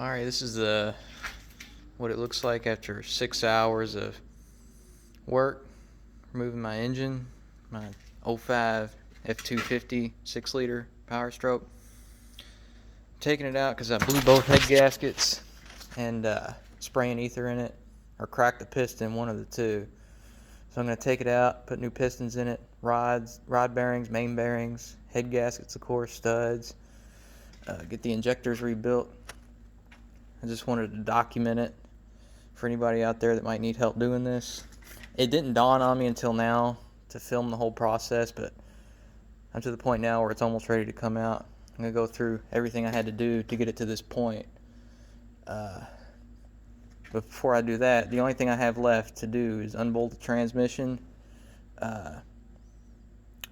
Alright, this is what it looks like after 6 hours of work, removing my engine, my '05 F250 6-liter Powerstroke. Taking it out because I blew both head gaskets and spraying ether in it, or cracked the piston, one of the two. So I'm going to take it out, put new pistons in it, rod bearings, main bearings, head gaskets, of course, studs, get the injectors rebuilt. I just wanted to document it for anybody out there that might need help doing this. It didn't dawn on me until now to film the whole process, but I'm to the point now where it's almost ready to come out. I'm going to go through everything I had to do to get it to this point. But before I do that, the only thing I have left to do is unbolt the transmission, the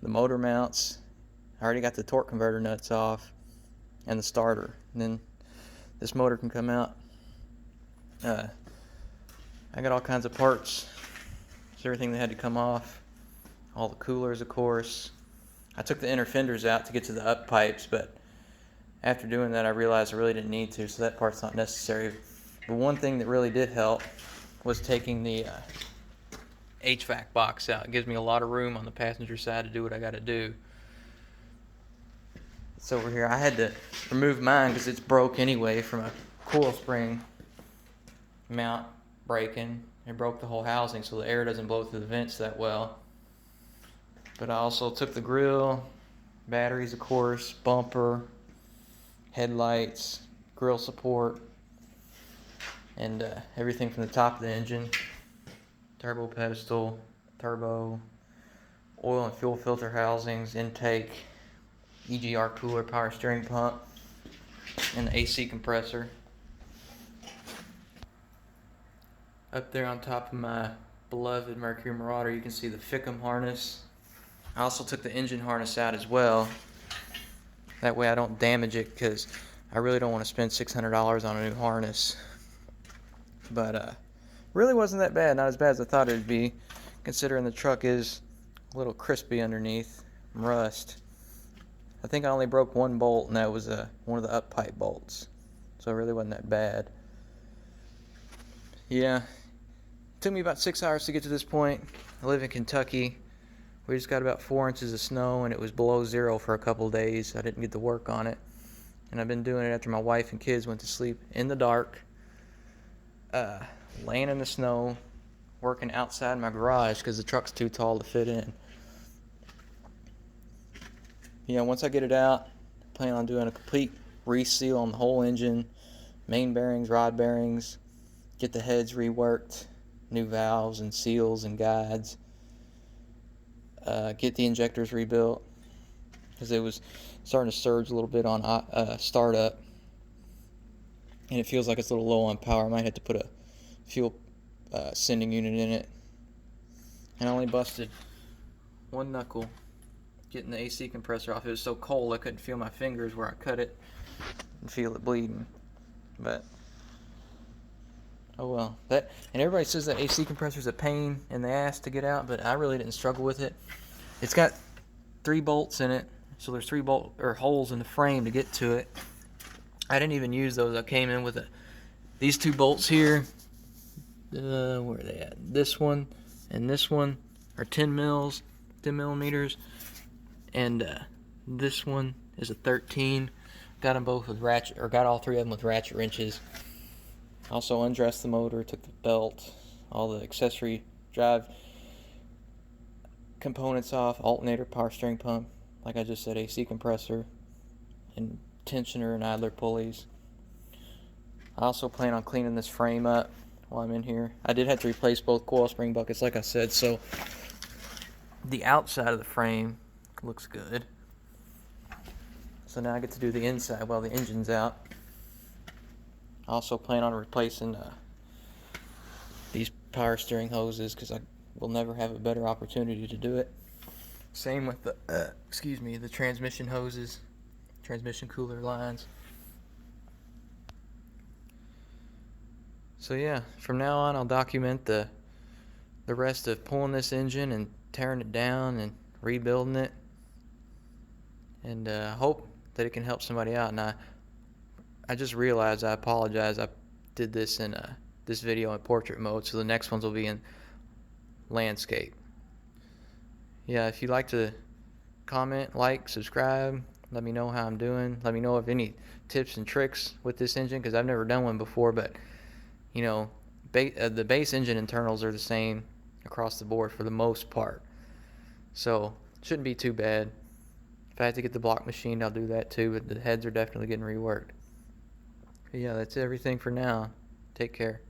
motor mounts. I already got the torque converter nuts off, and the starter. And then this motor can come out. I got all kinds of parts. It's everything that had to come off. All the coolers, of course. I took the inner fenders out to get to the up pipes, but after doing that I realized I really didn't need to, so that part's not necessary. But one thing that really did help was taking the HVAC box out. It gives me a lot of room on the passenger side to do what I got to do. It's over here. I had to remove mine because it's broke anyway from a coil spring mount breaking. It broke the whole housing, so the air doesn't blow through the vents that well. But I also took the grill, batteries, of course, bumper, headlights, grill support, and everything from the top of the engine, turbo pedestal, turbo, oil and fuel filter housings, intake, EGR cooler, power steering pump, and the AC compressor. Up there on top of my beloved Mercury Marauder, you can see the Fickum harness. I also took the engine harness out as well. That way I don't damage it, because I really don't want to spend $600 on a new harness. But really wasn't that bad. Not as bad as I thought it would be, considering the truck is a little crispy underneath from rust. I think I only broke one bolt, and that was one of the up pipe bolts. So it really wasn't that bad. Yeah, it took me about 6 hours to get to this point. I live in Kentucky. We just got about 4 inches of snow, and it was below zero for a couple of days. I didn't get to work on it. And I've been doing it after my wife and kids went to sleep in the dark, laying in the snow, working outside my garage because the truck's too tall to fit in. Yeah, once I get it out, I plan on doing a complete reseal on the whole engine, main bearings, rod bearings, get the heads reworked, new valves and seals and guides, get the injectors rebuilt because it was starting to surge a little bit on startup, and it feels like it's a little low on power. I might have to put a fuel sending unit in it. And I only busted one knuckle getting the AC compressor off. It was so cold I couldn't feel my fingers where I cut it and feel it bleeding. But oh well. And everybody says that AC compressor is a pain in the ass to get out, but I really didn't struggle with it. It's got 3 bolts in it, so there's 3 holes in the frame to get to it. I didn't even use those. I came in with these 2 bolts here. Where are they at? This one and this one are 10 millimeters, and this one is a 13. Got them both with got all 3 of them with ratchet wrenches. Also undressed the motor, took the belt, all the accessory drive components off, alternator, power steering pump, like I just said, AC compressor, and tensioner and idler pulleys. I also plan on cleaning this frame up while I'm in here. I did have to replace both coil spring buckets, like I said, so the outside of the frame looks good. So now I get to do the inside while the engine's out. I also plan on replacing these power steering hoses because I will never have a better opportunity to do it. Same with the the transmission hoses, transmission cooler lines. So yeah, from now on I'll document the rest of pulling this engine and tearing it down and rebuilding it, and hope that it can help somebody out. And I just realized, I apologize, I did this in this video in portrait mode, so the next ones will be in landscape. Yeah, if you'd like to comment, like, subscribe, let me know how I'm doing. Let me know of any tips and tricks with this engine, because I've never done one before, but you know, the base engine internals are the same across the board for the most part, so it shouldn't be too bad. If I had to get the block machined, I'll do that too, but the heads are definitely getting reworked. But yeah, that's everything for now. Take care.